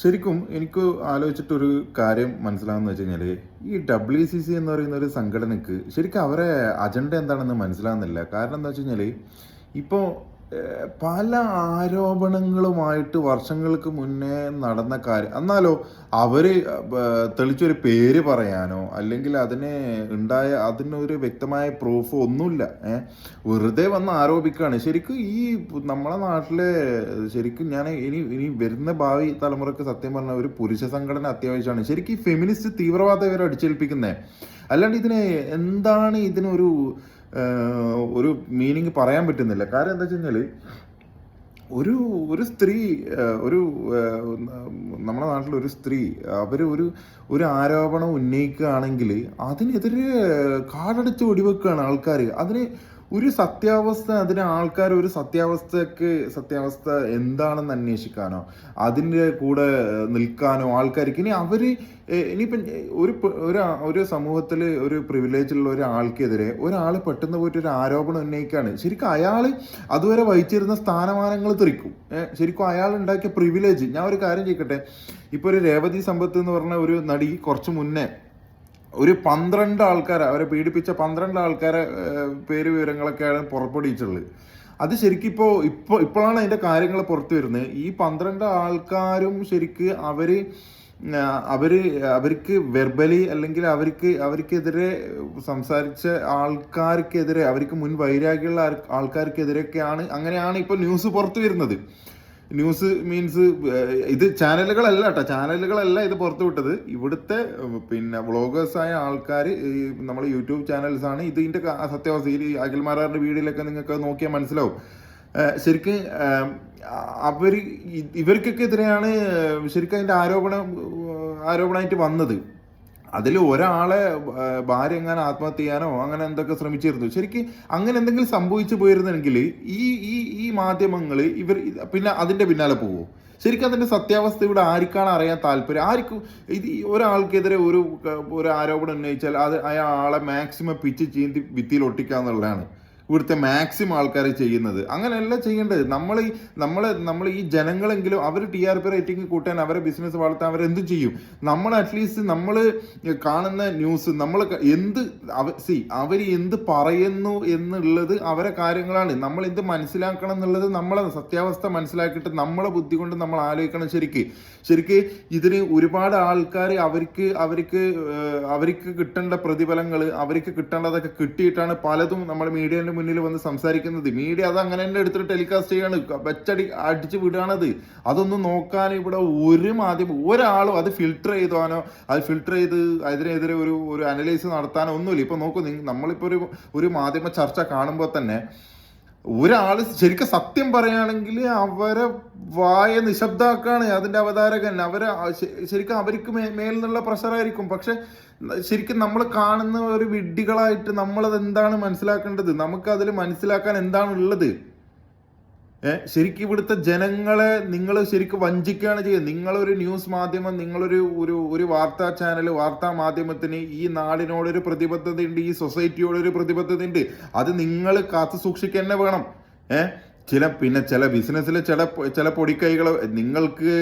ശരിക്കും എനിക്ക് ആലോചിച്ചിട്ടൊരു കാര്യം മനസ്സിലാവുന്ന വെച്ച് കഴിഞ്ഞാൽ ഈ WCC എന്ന് പറയുന്ന ഒരു സംഘടനയ്ക്ക് ശരിക്കും അവരെ അജണ്ട എന്താണെന്ന് മനസ്സിലാവുന്നില്ല. കാരണം എന്താ വെച്ച് കഴിഞ്ഞാൽ ഇപ്പോൾ പല ആരോപണങ്ങളുമായിട്ട് വർഷങ്ങൾക്ക് മുന്നേ നടന്ന കാര്യം എന്നാലോ അവർ തെളിച്ചൊരു പേര് പറയാനോ അല്ലെങ്കിൽ അതിനൊരു വ്യക്തമായ പ്രൂഫ് ഒന്നുമില്ല. വെറുതെ വന്ന് ആരോപിക്കുകയാണ്. ശരിക്കും ഈ നമ്മളെ നാട്ടിലെ ശരിക്കും ഞാൻ ഇനി വരുന്ന ഭാവി തലമുറക്ക് സത്യം പറഞ്ഞ ഒരു പുരുഷ സംഘടന അത്യാവശ്യമാണ്. ശരിക്കും ഈ ഫെമിനിസ്റ്റ് തീവ്രവാദം ഇവരെ അടിച്ചേൽപ്പിക്കുന്നത്. അല്ലാണ്ട് ഇതിനൊരു ഒരു മീനിങ് പറയാൻ പറ്റുന്നില്ല. കാരണം എന്താ വെച്ച് കഴിഞ്ഞാൽ ഒരു ഒരു സ്ത്രീ ഒരു നമ്മുടെ നാട്ടിലൊരു സ്ത്രീ ഒരു ആരോപണം ഉന്നയിക്കുകയാണെങ്കിൽ അതിനെതിരെ കാടടിച്ച് വെടിവെക്കുകയാണ് ആൾക്കാർ. ആൾക്കാർ ഒരു സത്യാവസ്ഥ എന്താണെന്ന് അന്വേഷിക്കാനോ അതിൻ്റെ കൂടെ നിൽക്കാനോ ആൾക്കാർക്ക് ഇനിയിപ്പം ഒരു സമൂഹത്തിൽ ഒരു പ്രിവിലേജുള്ള ഒരാൾക്കെതിരെ ഒരാൾ പെട്ടെന്ന് പോയിട്ട് ഒരു ആരോപണം ഉന്നയിക്കുകയാണ്. ശരിക്കും അയാൾ അതുവരെ വഹിച്ചിരുന്ന സ്ഥാനമാനങ്ങൾ തെറിക്കും. ശരിക്കും അയാൾ ഉണ്ടാക്കിയ പ്രിവിലേജ്. ഞാൻ ഒരു കാര്യം ചോദിക്കട്ടെ, ഇപ്പോൾ ഒരു രേവതി സമ്പത്ത് എന്ന് പറഞ്ഞ ഒരു നടി കുറച്ച് മുന്നേ ഒരു 12 ആൾക്കാരെ അവരെ പീഡിപ്പിച്ച 12 ആൾക്കാരെ പേര് വിവരങ്ങളൊക്കെയാണ് പുറപ്പെടുവിച്ചുള്ളത്. അത് ശരിക്കും ഇപ്പോഴാണ് അതിൻ്റെ കാര്യങ്ങൾ പുറത്തു വരുന്നത്. ഈ 12 ആൾക്കാരും ശരിക്ക് അവർക്ക് വെർബലി അല്ലെങ്കിൽ അവർക്കെതിരെ സംസാരിച്ച ആൾക്കാർക്കെതിരെ അവർക്ക് മുൻ വൈരാഗ്യമുള്ള ആൾക്കാർക്കെതിരെയൊക്കെയാണ് അങ്ങനെയാണ് ഇപ്പോൾ ന്യൂസ് പുറത്തു വരുന്നത്. ന്യൂസ് മീൻസ് ഇത് ചാനലുകളല്ല ഇത് പുറത്തു വിട്ടത്. ഇവിടുത്തെ വ്ളോഗേഴ്സായ ആൾക്കാർ, നമ്മളെ യൂട്യൂബ് ചാനൽസ് ആണ് ഇതിൻ്റെ സത്യാവസ്ഥ. ഈ അഖിൽമാരാറിൻ്റെ വീഡിയോയിലൊക്കെ നിങ്ങൾക്ക് നോക്കിയാൽ മനസ്സിലാവും. ശരിക്കും ഇവർക്കൊക്കെ എതിരെയാണ് ശരിക്കും അതിൻ്റെ ആരോപണമായിട്ട് വന്നത്. അതിൽ ഒരാളെ ഭാര്യ എങ്ങനെ ആത്മഹത്യ ചെയ്യാനോ അങ്ങനെ എന്തൊക്കെ ശ്രമിച്ചിരുന്നു. ശരിക്കും അങ്ങനെ എന്തെങ്കിലും സംഭവിച്ചു പോയിരുന്നെങ്കിൽ ഈ മാധ്യമങ്ങൾ പിന്നെ അതിൻ്റെ പിന്നാലെ പോകുമോ? ശരിക്കും അതിൻ്റെ സത്യാവസ്ഥ ഇവിടെ ആർക്കാണ് അറിയാൻ താല്പര്യം? ഒരാൾക്കെതിരെ ഒരു ആരോപണം ഉന്നയിച്ചാൽ അയാളെ മാക്സിമം പിച്ച് ചീന്തി ഭിത്തിയിൽ ഒട്ടിക്കുക എന്നുള്ളതാണ് ഇവിടുത്തെ മാക്സിമം ആൾക്കാർ ചെയ്യുന്നത്. അങ്ങനെയല്ല ചെയ്യേണ്ടത്. നമ്മൾ ഈ ജനങ്ങളെങ്കിലും അവർ TRP റേറ്റിംഗ് കൂട്ടാൻ, അവരെ ബിസിനസ് വളർത്താൻ അവരെന്തും ചെയ്യും. അറ്റ്ലീസ്റ്റ് നമ്മൾ കാണുന്ന ന്യൂസ് അവർ എന്ത് പറയുന്നു എന്നുള്ളത് അവരെ കാര്യങ്ങളാണ്. നമ്മൾ എന്ത് മനസ്സിലാക്കണം എന്നുള്ളത് നമ്മളെ സത്യാവസ്ഥ മനസ്സിലാക്കിയിട്ട് നമ്മളെ ബുദ്ധി കൊണ്ട് നമ്മൾ ആലോചിക്കണം. ശരിക്ക് ഇതിന് ഒരുപാട് ആൾക്കാർ അവർക്ക് കിട്ടേണ്ട പ്രതിഫലങ്ങൾ, അവർക്ക് കിട്ടേണ്ടതൊക്കെ കിട്ടിയിട്ടാണ് പലതും നമ്മുടെ മീഡിയൻ്റെ മുന്നിൽ വന്ന് സംസാരിക്കുന്നത്. മീഡിയ അത് അങ്ങനെ തന്നെ എടുത്തിട്ട് ടെലികാസ്റ്റ് ചെയ്യാണ്, അടിച്ച് വിടുകയാണത്. അതൊന്നും നോക്കാൻ ഇവിടെ ഒരു മാധ്യമം ഒരാളും അത് ഫിൽട്ടർ ചെയ്ത് അതിനെതിരെ ഒരു അനലൈസ് നടത്താനോ ഒന്നുമില്ല. ഇപ്പൊ നോക്കൂ, നമ്മളിപ്പോ ഒരു മാധ്യമ ചർച്ച കാണുമ്പോൾ തന്നെ ഒരാൾ ശരിക്കും സത്യം പറയുകയാണെങ്കിൽ അവരെ വായ നിശബ്ദാക്കാണ് അതിന്റെ അവതാരകൻ. ശരിക്കും അവർക്ക് മേൽ നിന്നുള്ള പ്രഷറായിരിക്കും. പക്ഷെ ശരിക്കും നമ്മൾ കാണുന്ന ഒരു വിഡ്ഢികളായിട്ട് നമ്മളത് എന്താണ് മനസ്സിലാക്കേണ്ടത്? നമുക്ക് അതിൽ മനസ്സിലാക്കാൻ എന്താണ് ഉള്ളത്? ശരിക്കും ഇവിടുത്തെ ജനങ്ങളെ നിങ്ങൾ ശരിക്കും വഞ്ചിക്കുകയാണ് ചെയ്യുന്നത്. നിങ്ങളൊരു ന്യൂസ് മാധ്യമം, ഒരു വാർത്താ ചാനൽ, വാർത്താ മാധ്യമത്തിന് ഈ നാടിനോടൊരു പ്രതിബദ്ധതയുണ്ട്, ഈ സൊസൈറ്റിയോടൊരു പ്രതിബദ്ധതയുണ്ട്. അത് നിങ്ങൾ കാത്തു സൂക്ഷിക്കുക തന്നെ വേണം. ചില ബിസിനസ്സിലെ ചില പൊടിക്കൈകൾ നിങ്ങൾക്ക്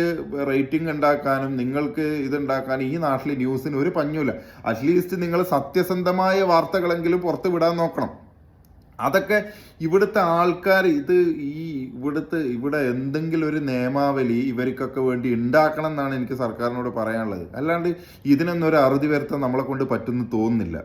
റേറ്റിംഗ് ഉണ്ടാക്കാനും നിങ്ങൾക്ക് ഇതുണ്ടാക്കാനും ഈ നാട്ടിലെ ന്യൂസിന് ഒരു പഞ്ഞുമില്ല. അറ്റ്ലീസ്റ്റ് നിങ്ങൾ സത്യസന്ധമായ വാർത്തകളെങ്കിലും പുറത്ത് വിടാൻ നോക്കണം. അതൊക്കെ ഇവിടുത്തെ ആൾക്കാർ ഇവിടെ എന്തെങ്കിലും ഒരു നിയമാവലി ഇവർക്കൊക്കെ വേണ്ടി ഉണ്ടാക്കണം എന്നാണ് എനിക്ക് സർക്കാരിനോട് പറയാനുള്ളത്. അല്ലാണ്ട് ഇതിനൊന്നും ഒരു അറുതി വരുത്താൻ നമ്മളെ കൊണ്ട് പറ്റുമെന്ന് തോന്നുന്നില്ല.